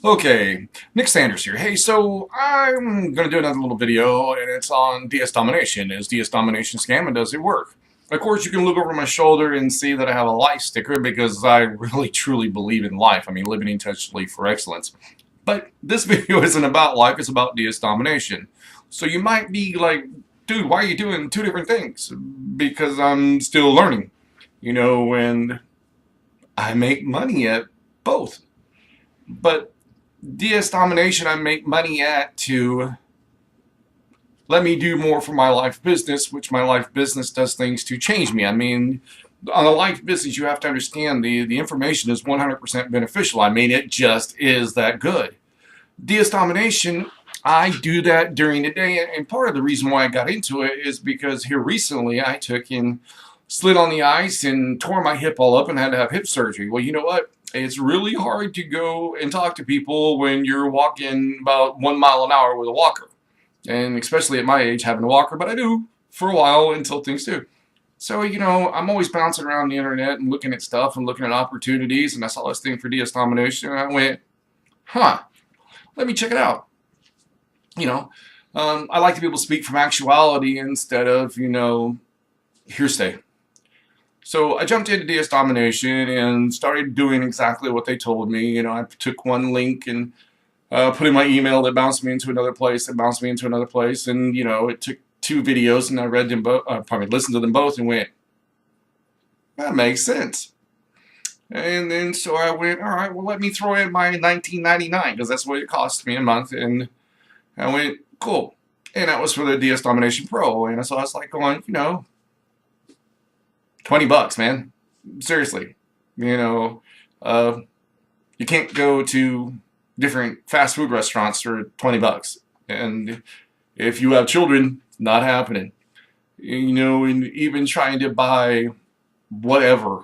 Okay, Nick Sanders here. Hey, so I'm going to do another little video, and it's on DS Domination. Is DS Domination scam, and does it work? Of course, you can look over my shoulder and see that I have a life sticker because I really truly believe in life. I mean, living intentionally for excellence. But this video isn't about life, it's about DS Domination. So you might be like, dude, why are you doing two different things? Because I'm still learning, and I make money at both. But DS Domination, I make money at to let me do more for my life business, which my life business does things to change me. I mean, on a life business, you have to understand the information is 100% beneficial. I mean, it just is that good. DS Domination, I do that during the day, and part of the reason why I got into it is because here recently I took and slid on the ice and tore my hip all up and had to have hip surgery. Well, you know what? It's really hard to go and talk to people when you're walking about 1 mile an hour with a walker. And especially at my age, having a walker, but I do for a while until things do. So, I'm always bouncing around the internet and looking at stuff and looking at opportunities, and I saw this thing for DS Domination, and I went, let me check it out. I like to be able to speak from actuality instead of, hearsay. So I jumped into DS Domination and started doing exactly what they told me. I took one link and put in my email that bounced me into another place, and it took two videos, and I read them both, probably listened to them both, and went, that makes sense. And then so I went, all right, well, let me throw in my $19.99 because that's what it cost me a month, and I went, cool. And that was for the DS Domination Pro, and so I was like going, $20, man. Seriously. You can't go to different fast food restaurants for $20. And if you have children, not happening. And even trying to buy whatever,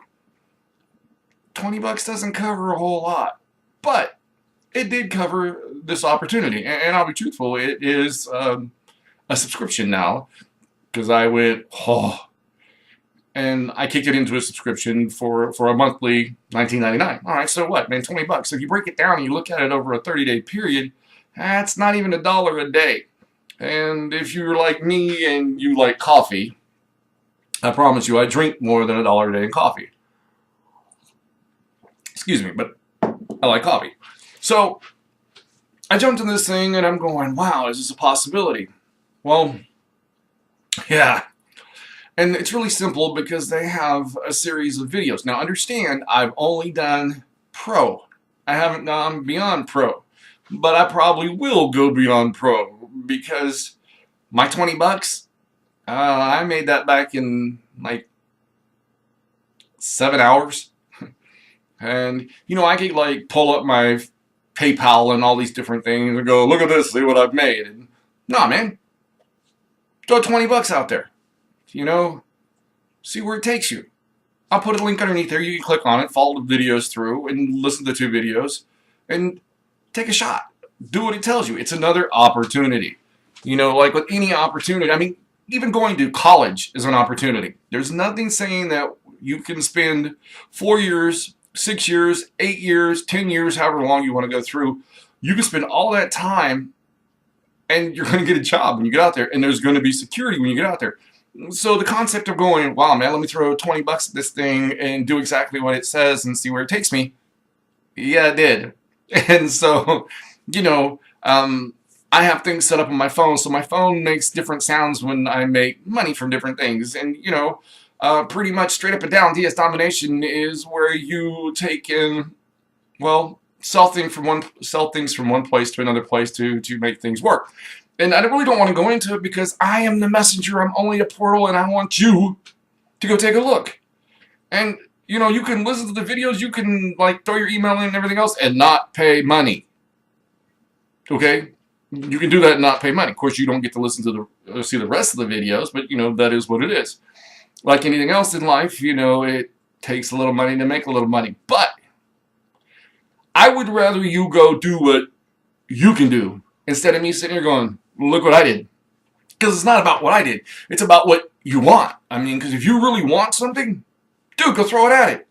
$20 doesn't cover a whole lot. But it did cover this opportunity. And I'll be truthful, it is a subscription now. Because I went, and I kicked it into a subscription for a monthly $19.99. All right, so what, man, $20. If you break it down and you look at it over a 30-day period, that's not even $1 a day. And if you're like me and you like coffee, I promise you I drink more than $1 a day in coffee. Excuse me, but I like coffee. So I jumped in this thing and I'm going, wow, is this a possibility? Well, yeah. And it's really simple because they have a series of videos. Now understand, I've only done Pro. I haven't gone beyond Pro. But I probably will go beyond Pro because my $20, I made that back in like 7 hours. And, I could like pull up my PayPal and all these different things and go, look at this, see what I've made. And, nah, man. Throw $20 out there. See where it takes you. I'll put a link underneath there. You can click on it, follow the videos through, and listen to 2 videos, and take a shot. Do what it tells you. It's another opportunity. Like with any opportunity, I mean, even going to college is an opportunity. There's nothing saying that you can spend 4 years, 6 years, 8 years, 10 years, however long you want to go through. You can spend all that time, and you're going to get a job when you get out there, and there's going to be security when you get out there. So the concept of going, wow, man, let me throw $20 at this thing and do exactly what it says and see where it takes me. Yeah, it did. And so, I have things set up on my phone, so my phone makes different sounds when I make money from different things. And, pretty much straight up and down, DS Domination is where you take in, sell things from one place to another place to make things work. And I really don't want to go into it because I am the messenger. I'm only a portal, and I want you to go take a look. And, you can listen to the videos. You can, throw your email in and everything else and not pay money. Okay? You can do that and not pay money. Of course, you don't get to listen to see the rest of the videos, but, that is what it is. Like anything else in life, it takes a little money to make a little money. But I would rather you go do what you can do instead of me sitting here going, look what I did. Because it's not about what I did. It's about what you want. I mean, because if you really want something, dude, go throw it at it.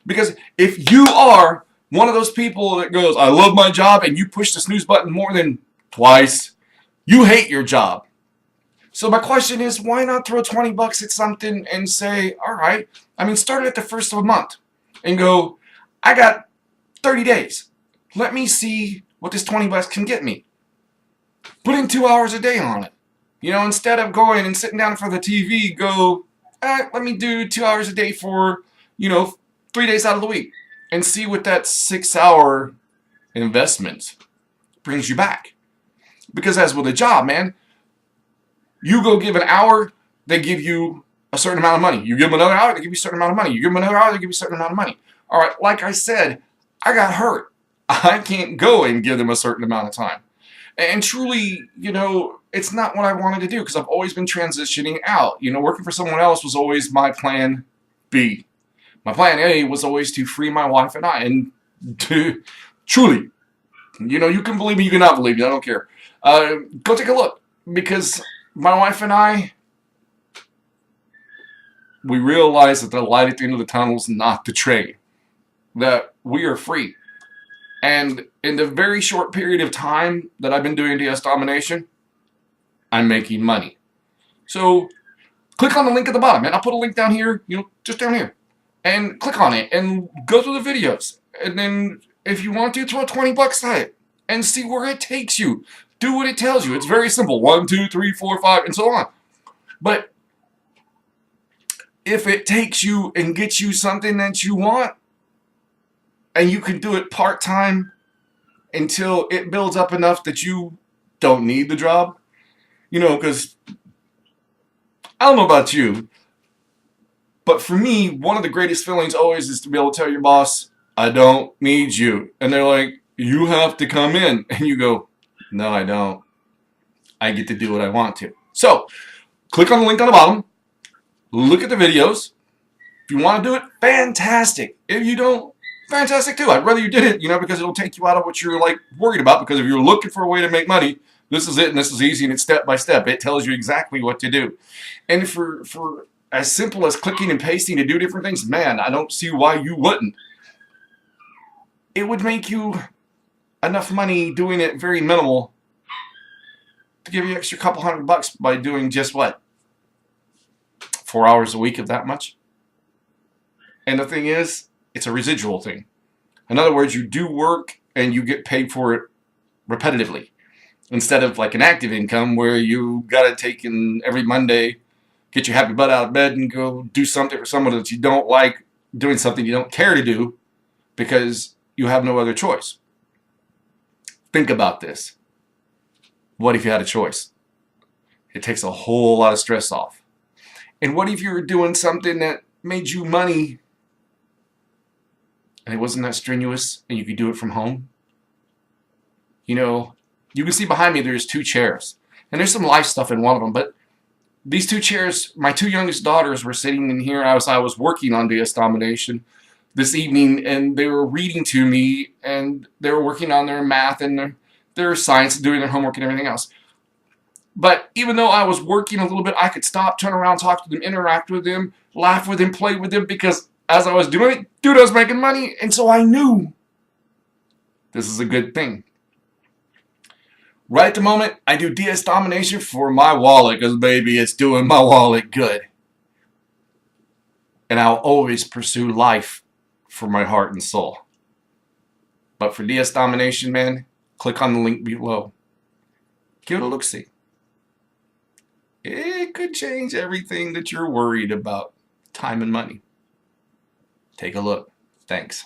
Because if you are one of those people that goes, I love my job, and you push the snooze button more than twice, you hate your job. So my question is, why not throw 20 bucks at something and say, all right, start at the first of a month and go, I got 30 days. Let me see what this 20 bucks can get me. Put in 2 hours a day on it. Instead of going and sitting down in front of the TV, go, let me do 2 hours a day for, 3 days out of the week and see what that 6-hour investment brings you back. Because as with a job, man, you go give an hour, they give you a certain amount of money. You give them another hour, they give you a certain amount of money. You give them another hour, they give you a certain amount of money. All right, like I said, I got hurt. I can't go and give them a certain amount of time. And truly, it's not what I wanted to do because I've always been transitioning out. Working for someone else was always my plan B. My plan A was always to free my wife and I. And to truly, you can believe me, you cannot believe me, I don't care. Go take a look because my wife and I, we realize that the light at the end of the tunnel is not the train. That we are free. And in the very short period of time that I've been doing DS Domination, I'm making money. So click on the link at the bottom, man. I'll put a link down here, just down here. And click on it and go through the videos. And then if you want to, throw 20 bucks at it and see where it takes you. Do what it tells you. It's very simple. 1, 2, 3, 4, 5, and so on. But if it takes you and gets you something that you want, and you can do it part-time until it builds up enough that you don't need the job, because I don't know about you, but for me, one of the greatest feelings always is to be able to tell your boss, I don't need you. And they're like, you have to come in. And you go, no, I don't. I get to do what I want to. So, click on the link on the bottom. Look at the videos. If you want to do it, fantastic. If you don't, fantastic too. I'd rather you did it, because it'll take you out of what you're worried about. Because if you're looking for a way to make money, this is it, and this is easy, and it's step by step. It tells you exactly what to do. And for as simple as clicking and pasting to do different things, man, I don't see why you wouldn't. It would make you enough money doing it very minimal to give you extra couple $100 by doing just what? 4 hours a week of that much? And the thing is, it's a residual thing. In other words, you do work and you get paid for it repetitively. Instead of like an active income where you got to take in every Monday, get your happy butt out of bed and go do something for someone that you don't like, doing something you don't care to do because you have no other choice. Think about this. What if you had a choice? It takes a whole lot of stress off. And what if you were doing something that made you money and it wasn't that strenuous and you could do it from home? You can see behind me there's 2 chairs. And there's some life stuff in one of them. But these 2 chairs, my 2 youngest daughters were sitting in here as I was working on DS Domination this evening. And they were reading to me. And they were working on their math and their science, doing their homework and everything else. But even though I was working a little bit, I could stop, turn around, talk to them, interact with them, laugh with them, play with them. Because as I was doing it, dude, I was making money. And so I knew this is a good thing. Right at the moment, I do DS Domination for my wallet because, baby, it's doing my wallet good. And I'll always pursue life for my heart and soul. But for DS Domination, man, click on the link below. Give it a look-see. It could change everything that you're worried about, time and money. Take a look. Thanks.